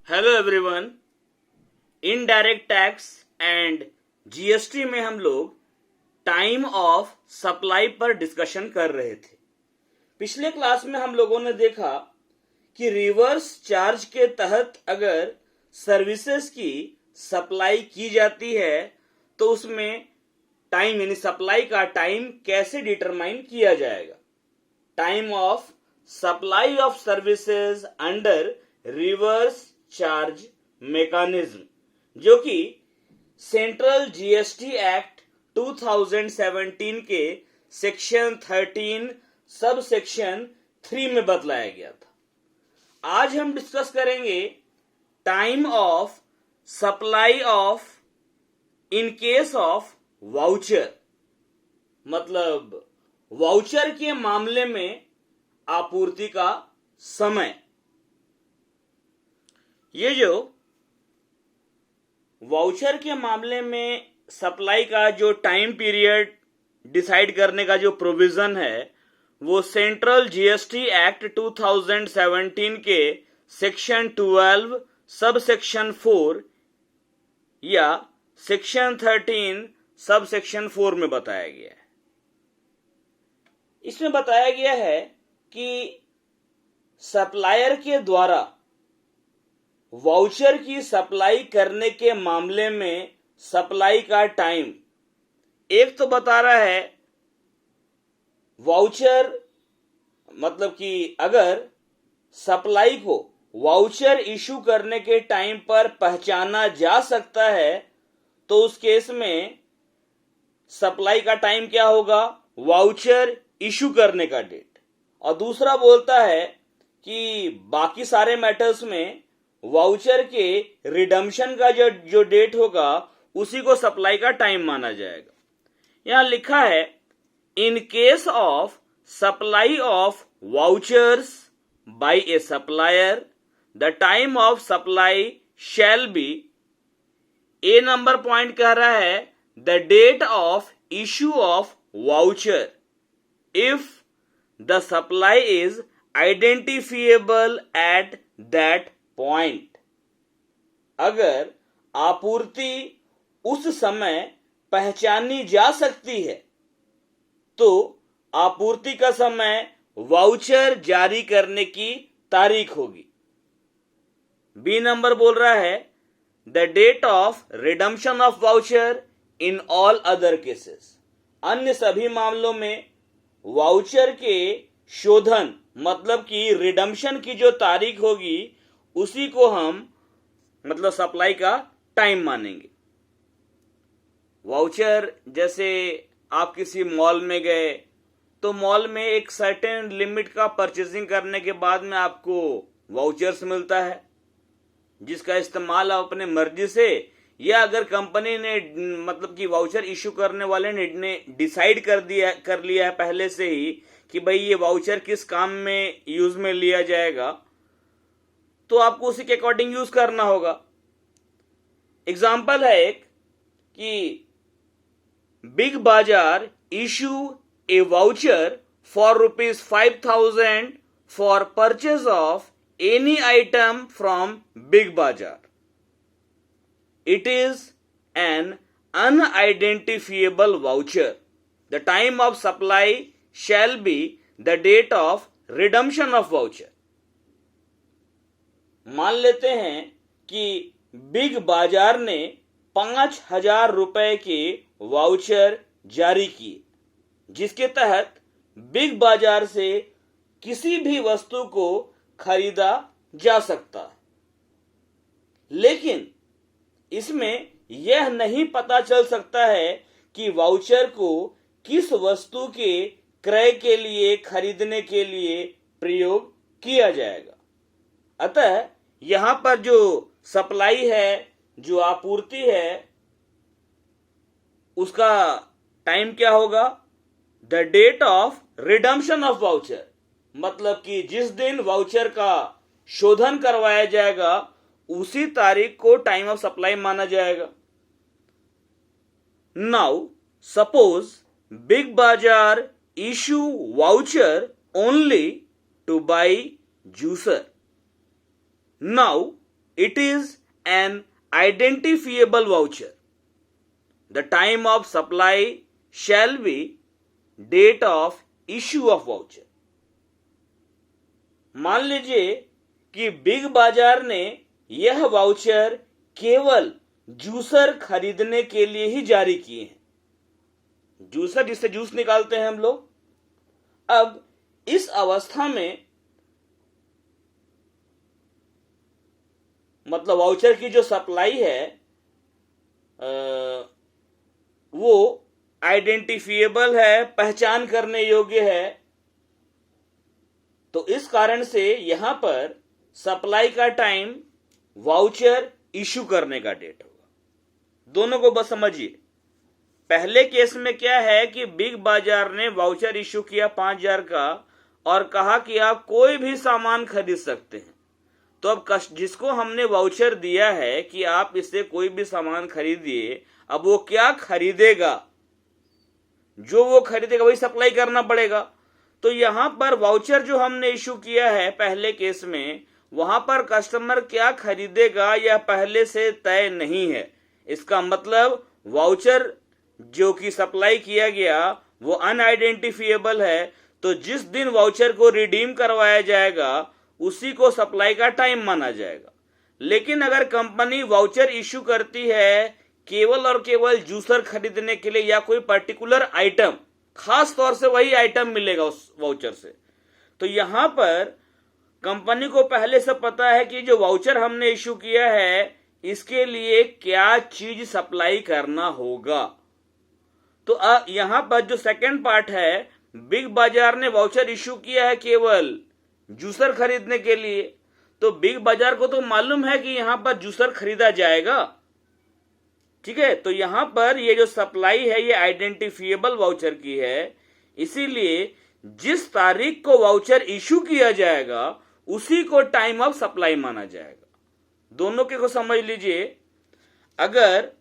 Hello everyone. Indirect tax and GST में हम लोग टाइम ऑफ सप्लाई पर डिस्कशन कर रहे थे। पिछले क्लास में हम लोगों ने देखा कि रिवर्स चार्ज के तहत अगर सर्विसेज की सप्लाई की जाती है तो उसमें टाइम यानी सप्लाई का टाइम कैसे डिटरमाइन किया जाएगा। Time of supply of services under reverse charge mechanism जो कि सेंट्रल जीएसटी एक्ट 2017 के सेक्शन 13 सब सेक्शन 3 में बतलाया गया था। आज हम डिस्कस करेंगे time of supply of in case of voucher, मतलब वाउचर के मामले में आपूर्ति का समय। ये जो वाउचर के मामले में सप्लाई का जो टाइम पीरियड डिसाइड करने का जो प्रोविजन है वो सेंट्रल जीएसटी एक्ट 2017 के सेक्शन 12 सब सेक्शन 4 या सेक्शन 13 सब सेक्शन 4 में बताया गया है। इसमें बताया गया है कि सप्लायर के द्वारा वाउचर की सप्लाई करने के मामले में सप्लाई का टाइम एक तो बता रहा है वाउचर, मतलब कि अगर सप्लाई को वाउचर इशू करने के टाइम पर पहचाना जा सकता है तो उस केस में सप्लाई का टाइम क्या होगा, वाउचर इशू करने का डेट। और दूसरा बोलता है कि बाकी सारे मैटर्स में वाउचर के रिडम्पशन का जो डेट होगा उसी को सप्लाई का टाइम माना जाएगा। यहां लिखा है in case of supply of vouchers by a supplier the time of supply shall be, A number point कह रहा है the date of issue of voucher if the supply is identifiable at that point. अगर आपूर्ति उस समय पहचानी जा सकती है तो आपूर्ति का समय वाउचर जारी करने की तारीख होगी। बी नंबर बोल रहा है the date of redemption of voucher in all other cases. अन्य सभी मामलों में वाउचर के शोधन मतलब कि रिडम्पशन की जो तारीख होगी उसी को हम मतलब सप्लाई का टाइम मानेंगे। वाउचर जैसे आप किसी मॉल में गए तो मॉल में एक सर्टेन लिमिट का परचेजिंग करने के बाद में आपको वाउचर्स मिलता है जिसका इस्तेमाल आप अपने मर्जी से या अगर कंपनी ने मतलब कि वाउचर इशू करने वाले ने डिसाइड कर लिया है पहले से ही कि भाई ये वाउचर किस काम में यूज में लिया जाएगा तो आपको उसी के अकॉर्डिंग यूज करना होगा। एग्जाम्पल है एक कि Big Bazaar issue a voucher for ₹5,000 for purchase of any item from Big Bazaar. It is an unidentifiable voucher. The time of supply shall be the date of redemption of voucher. मान लेते हैं कि Big बाजार ने 5,000 रुपए के voucher जारी किए जिसके तहत बिग बाजार से किसी भी वस्तु को खरीदा जा सकता है, लेकिन इसमें यह नहीं पता चल सकता है कि वाउचर को किस वस्तु के क्रय के लिए खरीदने के लिए प्रयोग किया जाएगा। अतः यहां पर जो सप्लाई है, जो आपूर्ति है, उसका टाइम क्या होगा, the date of redemption of voucher, मतलब कि जिस दिन वाउचर का शोधन करवाया जाएगा उसी तारीख को टाइम ऑफ सप्लाई माना जाएगा। Now suppose big Bazaar issue voucher only to buy juicer. Now it is an identifiable voucher. The time of supply shall be date of issue of voucher. मान लीजिए कि बिग बाजार ने यह voucher केवल juicer खरीदने के लिए ही जारी किए हैं। जूसर जिससे जूस निकालते हैं हम लोग। अब इस अवस्था में मतलब वाउचर की जो सप्लाई है वो आइडेंटिफिएबल है, पहचान करने योग्य है। तो इस कारण से यहां पर सप्लाई का टाइम वाउचर इशू करने का डेट होगा। दोनों को बस समझिए। पहले केस में क्या है कि बिग बाजार ने वाउचर इशू किया 5,000 का और कहा कि आप कोई भी सामान खरीद सकते हैं। तो अब जिसको हमने वाउचर दिया है कि आप इससे कोई भी सामान खरीदिए, अब वो क्या खरीदेगा, जो वो खरीदेगा वही सप्लाई करना पड़ेगा। तो यहां पर वाउचर जो हमने इशू किया है पहले केस में, वहां पर कस्टमर क्या खरीदेगा यह पहले से तय नहीं है। इसका मतलब वाउचर जो कि सप्लाई किया गया वो अनआइडेंटिफिएबल है। तो जिस दिन वाउचर को रिडीम करवाया जाएगा उसी को सप्लाई का टाइम माना जाएगा। लेकिन अगर कंपनी वाउचर इशू करती है केवल और केवल जूसर खरीदने के लिए या कोई पर्टिकुलर आइटम, खास तौर से वही आइटम मिलेगा उस वाउचर से, तो यहां पर कंपनी को पहले से पता है कि जो वाउचर हमने इशू किया है इसके लिए क्या चीज सप्लाई करना होगा। तो यहां पर जो सेकंड पार्ट है, बिग बाजार ने वाउचर इशू किया है केवल जूसर खरीदने के लिए। तो बिग बाजार को तो मालूम है कि यहां पर जूसर खरीदा जाएगा, ठीक है। तो यहां पर ये जो सप्लाई है ये आइडेंटिफिएबल वाउचर की है। इसीलिए जिस तारीख को वाउचर इशू किया जाएगा उसी को टाइम ऑफ सप्लाई माना जाएगा। दोनों के को समझ लीजिए। अगर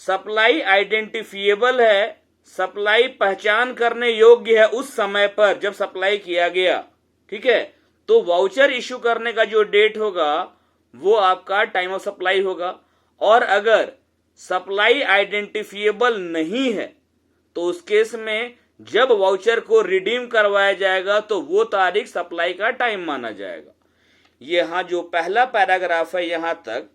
सप्लाई आइडेंटिफिएबल है, सप्लाई पहचान करने योग्य है उस समय पर जब सप्लाई किया गया, ठीक है, तो वाउचर इशू करने का जो डेट होगा वो आपका टाइम ऑफ सप्लाई होगा। और अगर सप्लाई आइडेंटिफिएबल नहीं है तो उस केस में जब वाउचर को रिडीम करवाया जाएगा तो वो तारीख सप्लाई का टाइम माना जाएगा। यहां जो पहला पैराग्राफ है यहां तक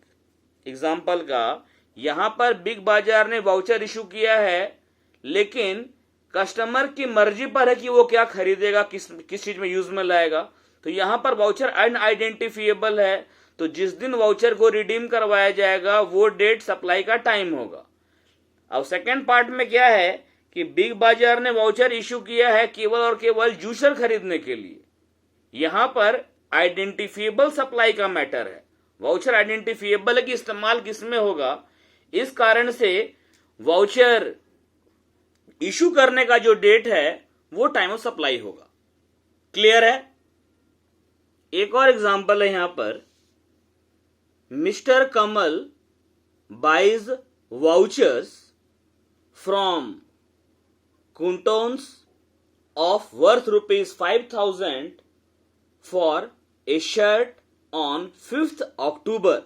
एग्जाम्पल का, यहां पर बिग बाजार ने वाउचर इशू किया है लेकिन कस्टमर की मर्जी पर है कि वो क्या खरीदेगा, किस चीज में यूज में लाएगा। तो यहां पर वाउचर अनआइडेंटिफिएबल है, तो जिस दिन वाउचर को रिडीम करवाया जाएगा वो डेट सप्लाई का टाइम होगा। अब सेकेंड पार्ट में क्या है कि बिग बाजार ने वाउचर इशू किया है केवल और केवल जूसर खरीदने के लिए। यहां पर आइडेंटिफिएबल सप्लाई का मैटर है। वाउचर आइडेंटिफिएबल है कि इस्तेमाल किसमें होगा, इस कारण से वाउचर इशू करने का जो डेट है वो टाइम ऑफ सप्लाई होगा। क्लियर है। एक और एग्जांपल है यहां पर, mister Kamal buys vouchers from Kuntons of worth rupees 5,000 for a shirt on 5th October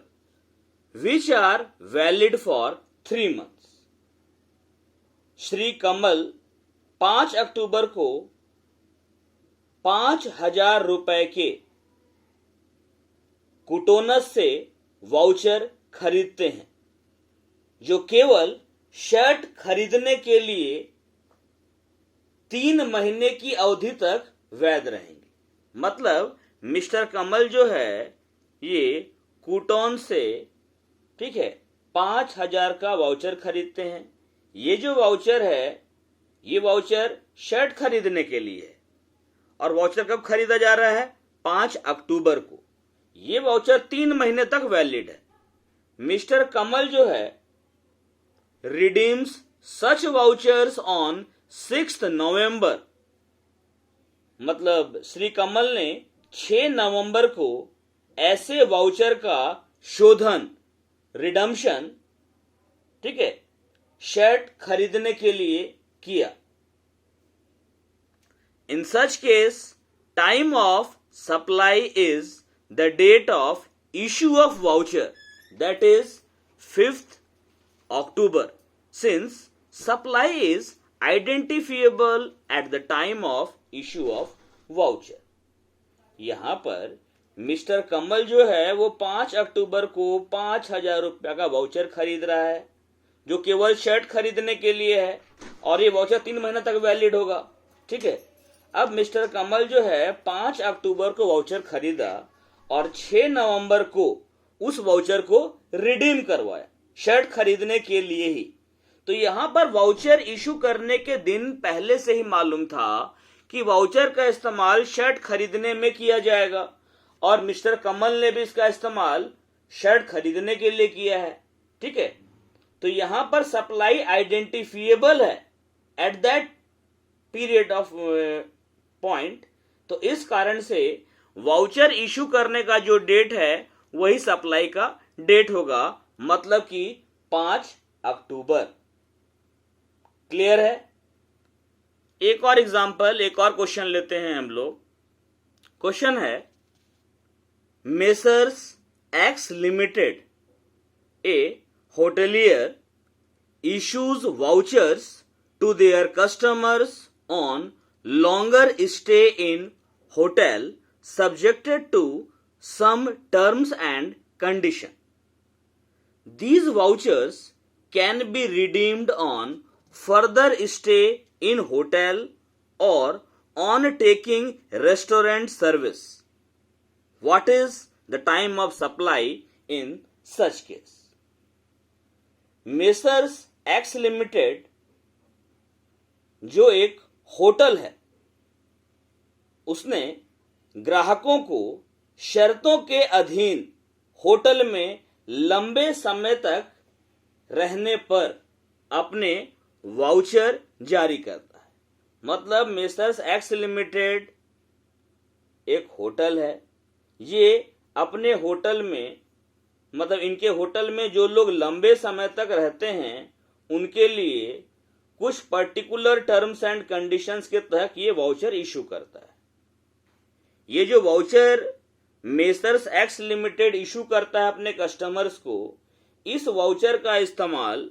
which are valid for 3 months. Shri Kamal 5 अक्टूबर को 5,000 रुपए के कुटोनस से वाउचर खरीदते हैं जो केवल शर्ट खरीदने के लिए 3 महीने की अवधि तक वैध रहेंगे। मतलब मिस्टर कमल जो है ये कूटोन से, ठीक है, 5,000 का वाउचर खरीदते हैं। ये जो वाउचर है ये वाउचर शर्ट खरीदने के लिए है और वाउचर कब खरीदा जा रहा है, 5 अक्टूबर को। ये वाउचर 3 महीने तक वैलिड है। मिस्टर कमल जो है redeems such vouchers on 6th नवंबर, मतलब श्री कमल ने 6 नवंबर को ऐसे वाउचर का शोधन, रिडम्पशन, ठीक है, शर्ट खरीदने के लिए किया। In such case time of supply is the date of issue of voucher, that is 5th October, since supply is identifiable at the time of issue of voucher. यहां पर मिस्टर कमल जो है वो 5 अक्टूबर को 5,000 रुपया का वाउचर खरीद रहा है, जो केवल शर्ट खरीदने के लिए है, और ये वाउचर 3 महीने तक वैलिड होगा। ठीक है, अब मिस्टर कमल जो है 5 अक्टूबर को वाउचर खरीदा और 6 नवंबर को उस वाउचर को रिडीम करवाया शर्ट खरीदने के लिए ही। तो यहां पर वाउचर इशू करने के दिन पहले से ही मालूम था कि वाउचर का इस्तेमाल शर्ट खरीदने में किया जाएगा, और मिस्टर कमल ने भी इसका इस्तेमाल शर्ट खरीदने के लिए किया है। ठीक है, तो यहां पर सप्लाई आइडेंटिफिएबल है at that period of point. तो इस कारण से वाउचर इशू करने का जो डेट है वही सप्लाई का डेट होगा, मतलब कि 5 अक्टूबर। क्लियर है? एक और एग्जांपल, एक और क्वेश्चन लेते हैं हम लोग। क्वेश्चन है, messrs x limited, A hotelier issues vouchers to their customers on longer stay in hotel subjected to some terms and condition. These vouchers can be redeemed on further stay in hotel or on taking restaurant service. What is the time of supply in such case? Messrs x limited जो एक hotel है, उसने ग्राहकों को शर्तों के अधीन hotel में लंबे समय तक रहने पर अपने वाउचर जारी करता है। मतलब मेसर्स एक्स लिमिटेड एक होटल है, ये अपने होटल में, मतलब इनके होटल में जो लोग लंबे समय तक रहते हैं उनके लिए कुछ पर्टिकुलर टर्म्स एंड कंडीशंस के तहत ये वाउचर इशू करता है। ये जो voucher messrs x limited issue करता है अपने कस्टमर्स को, इस वाउचर का इस्तेमाल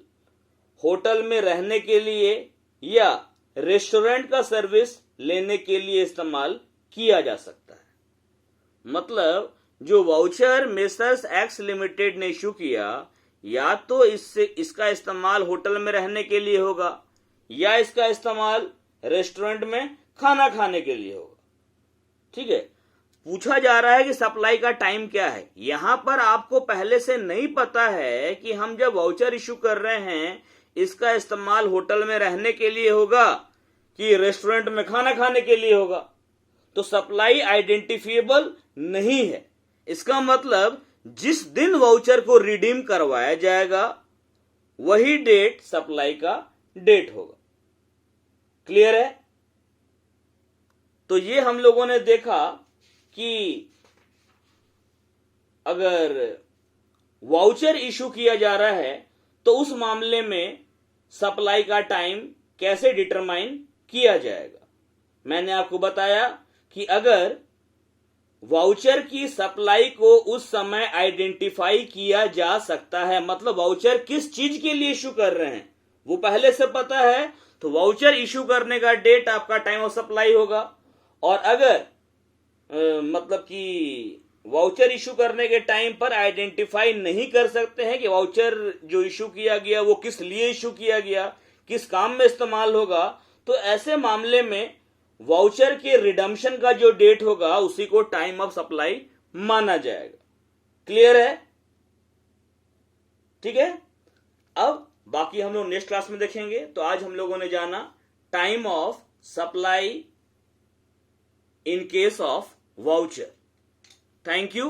होटल में रहने के लिए या रेस्टोरेंट का सर्विस लेने के लिए इस्तेमाल किया जा सकता है। मतलब जो वाउचर मेसर्स एक्स लिमिटेड ने इशू किया, या तो इसका इस्तेमाल होटल में रहने के लिए होगा या इसका इस्तेमाल रेस्टोरेंट में खाना खाने के लिए होगा। ठीक है, पूछा जा रहा है कि सप्लाई का टाइम क्या है। यहां पर आपको पहले से नहीं पता है कि हम जब वाउचर इशू कर रहे हैं इसका इस्तेमाल होटल में रहने के लिए होगा कि रेस्टोरेंट में खाना खाने के लिए होगा, तो सप्लाई आइडेंटिफिएबल नहीं है। इसका मतलब जिस दिन वाउचर को रिडीम करवाया जाएगा वही डेट सप्लाई का डेट होगा। क्लियर है? तो ये हम लोगों ने देखा कि अगर वाउचर इशू किया जा रहा है तो उस मामले में सप्लाई का टाइम कैसे डिटरमाइन किया जाएगा। मैंने आपको बताया कि अगर वाउचर की सप्लाई को उस समय आइडेंटिफाई किया जा सकता है, मतलब वाउचर किस चीज के लिए इशू कर रहे हैं वो पहले से पता है, तो वाउचर इशू करने का डेट आपका टाइम ऑफ सप्लाई होगा। और अगर मतलब कि वाउचर इशू करने के टाइम पर आइडेंटिफाई नहीं कर सकते हैं कि वाउचर जो इशू किया गया वो किस लिए इशू किया गया, किस काम में इस्तेमाल होगा, तो ऐसे मामले में वाउचर के रिडम्पशन का जो डेट होगा उसी को टाइम ऑफ सप्लाई माना जाएगा। क्लियर है? ठीक है, अब बाकी हम लोग नेक्स्ट क्लास में देखेंगे। तो आज हम लोगों ने जाना time of supply in case of voucher. Thank you.